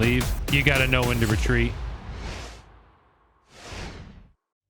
leave, you gotta know when to retreat.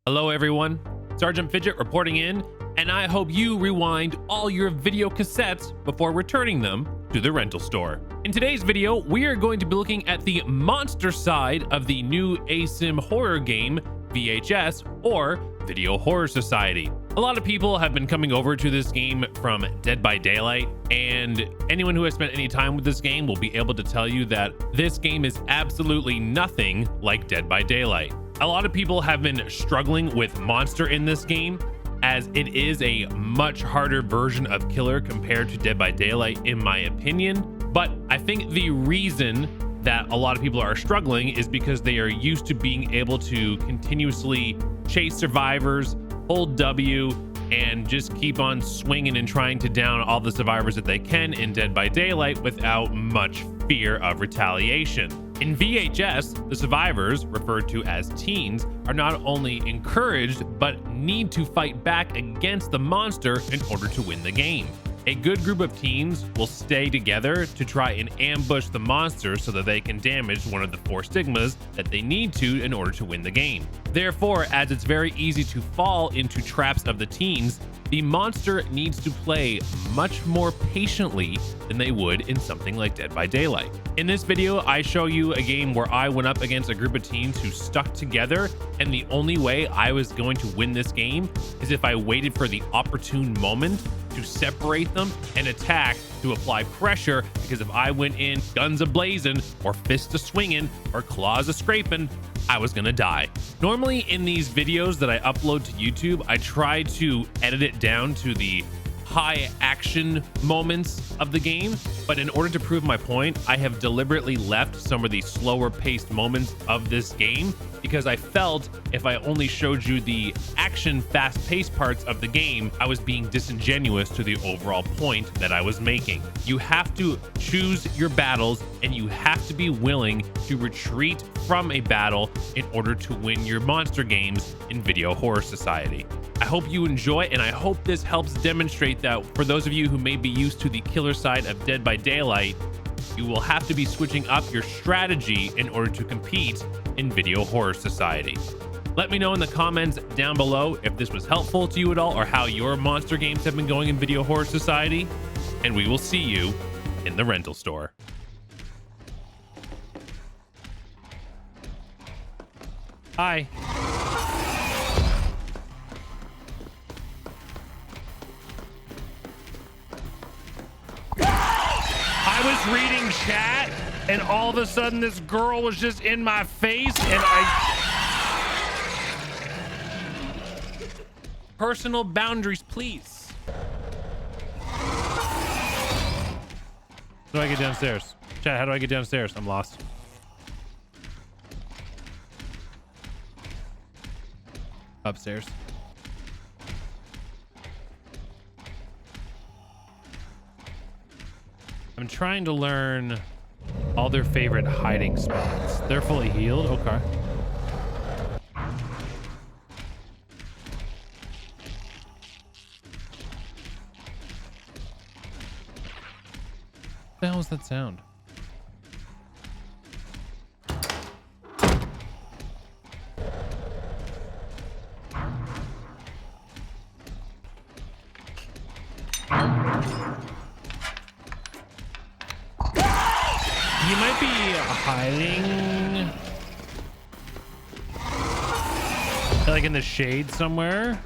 Hello everyone, Sergeant Fidget reporting in, and I hope you rewind all your video cassettes before returning them to the rental store. In today's video, we are going to be looking at the monster side of the new ASIM horror game, VHS, or Video Horror Society. A lot of people have been coming over to this game from Dead by Daylight, and anyone who has spent any time with this game will be able to tell you that this game is absolutely nothing like Dead by Daylight. A lot of people have been struggling with Monster in this game, as it is a much harder version of Killer compared to Dead by Daylight, in my opinion. But I think the reason that a lot of people are struggling is because they are used to being able to continuously chase survivors, hold W, and just keep on swinging and trying to down all the survivors that they can in Dead by Daylight without much fear of retaliation. In VHS, the survivors, referred to as teens, are not only encouraged, but need to fight back against the monster in order to win the game. A good group of teens will stay together to try and ambush the monster so that they can damage one of the 4 stigmas that they need to in order to win the game. Therefore, as it's very easy to fall into traps of the teens, the monster needs to play much more patiently than they would in something like Dead by Daylight. In this video, I show you a game where I went up against a group of teens who stuck together, and the only way I was going to win this game is if I waited for the opportune moment to separate them and attack to apply pressure, because if I went in guns a-blazing or fists a-swinging or claws a-scraping, I was gonna die. Normally in these videos that I upload to YouTube, I try to edit it down to the high action moments of the game, but in order to prove my point, I have deliberately left some of the slower paced moments of this game, because I felt if I only showed you the action fast paced parts of the game, I was being disingenuous to the overall point that I was making. You have to choose your battles, and you have to be willing to retreat from a battle in order to win your monster games in Video Horror Society. I hope you enjoy, and I hope this helps demonstrate that for those of you who may be used to the killer side of Dead by Daylight, you will have to be switching up your strategy in order to compete in Video Horror Society. Let me know in the comments down below if this was helpful to you at all, or how your monster games have been going in Video Horror Society, and we will see you in the rental store. Hi. I was reading chat, and all of a sudden this girl was just in my face, and personal boundaries, please. How do I get downstairs? Chat, how do I get downstairs? I'm lost. Upstairs. I'm trying to learn all their favorite hiding spots. They're fully healed. Okay. What the hell was that sound? He might be hiding like in the shade somewhere,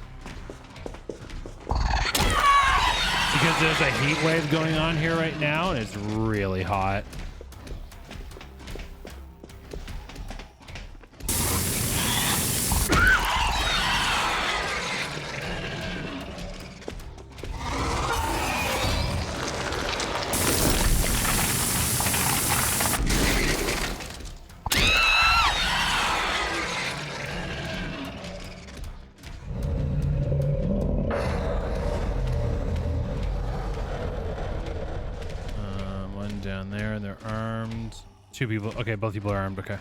because there's a heat wave going on here right now and it's really hot. Down there, and they're armed. 2 people. Okay, both people are armed. Okay.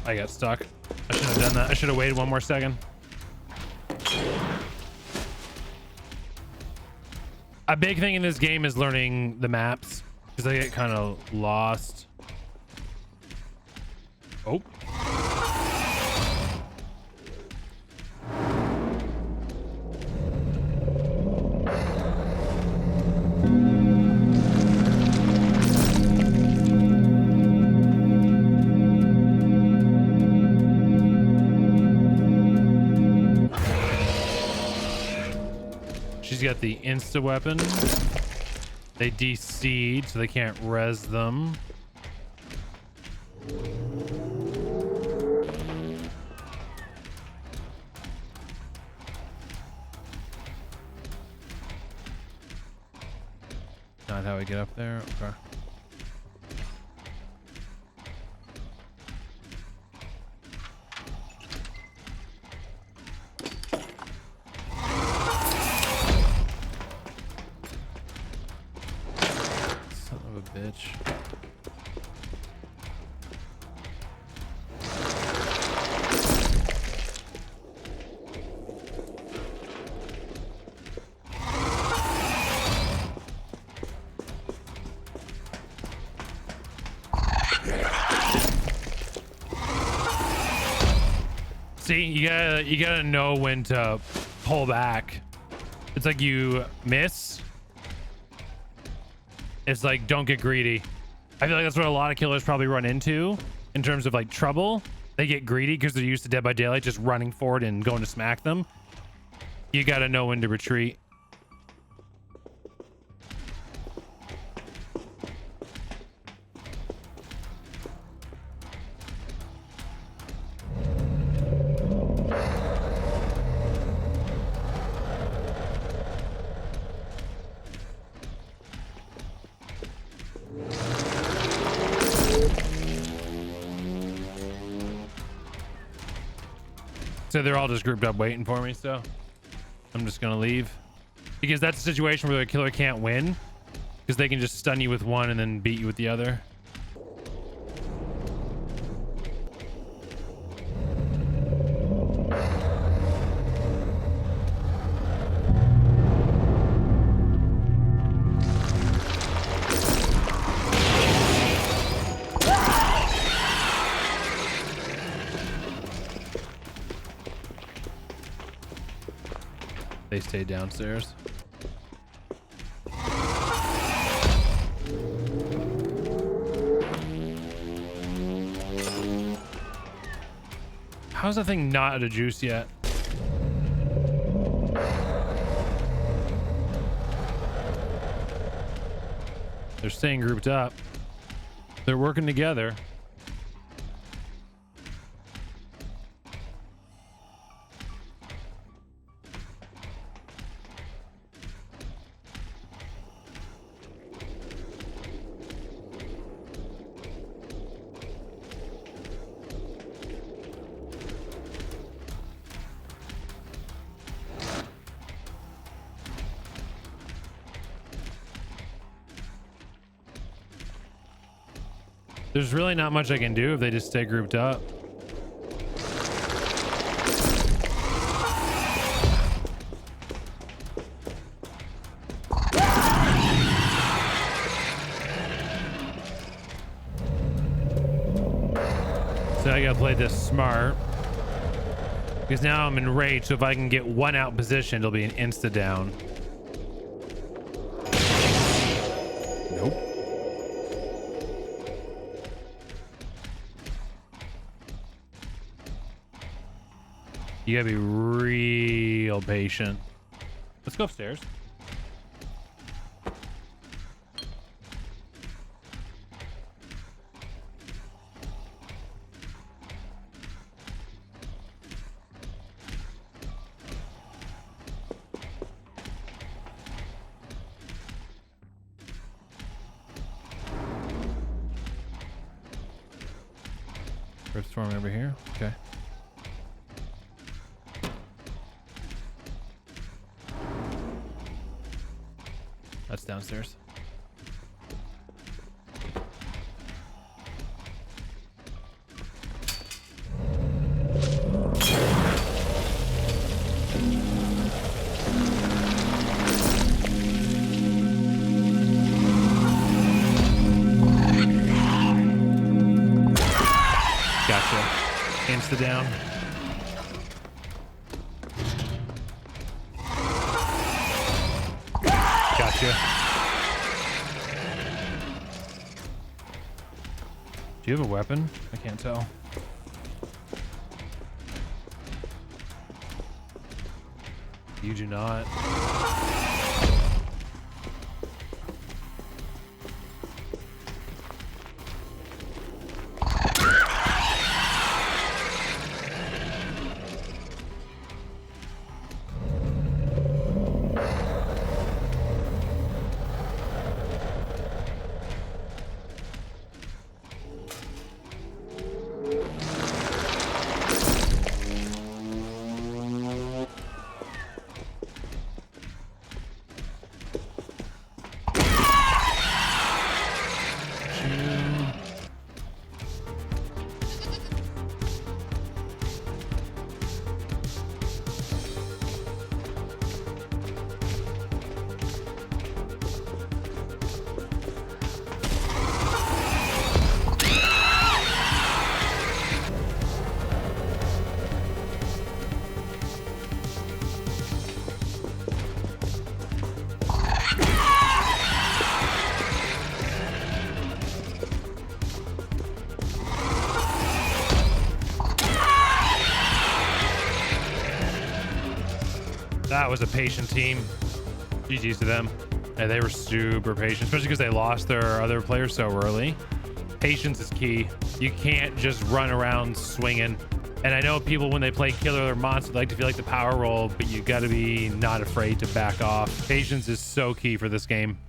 I got stuck. I should have done that. I should have waited one more second. A big thing in this game is learning the maps because I get kind of lost. Oh. She's got the insta weapon. They de-seed, so they can't res them. Not how we get up there. Okay. Bitch. See, you gotta know when to pull back. It's like you miss. It's like, don't get greedy. I feel like that's what a lot of killers probably run into in terms of like trouble. They get greedy because they're used to Dead by Daylight, just running forward and going to smack them. You got to know when to retreat. So they're all just grouped up waiting for me, so I'm just gonna leave. Because that's a situation where the killer can't win. Because they can just stun you with one and then beat you with the other. They stay downstairs. How's that thing not out of juice yet? They're staying grouped up. They're working together. There's really not much I can do if they just stay grouped up. So I gotta play this smart. Because now I'm in rage, so if I can get one out position, it'll be an insta down. Nope. You gotta be real patient. Let's go upstairs. First storm over here. Okay. That's downstairs. Insta down. Gotcha. Do you have a weapon? I can't tell. You do not. That was a patient team. GG's to them. And they were super patient, especially because they lost their other players so early. Patience is key. You can't just run around swinging. And I know people, when they play killer or monster, like to feel like the power roll, but you got to be not afraid to back off. Patience is so key for this game.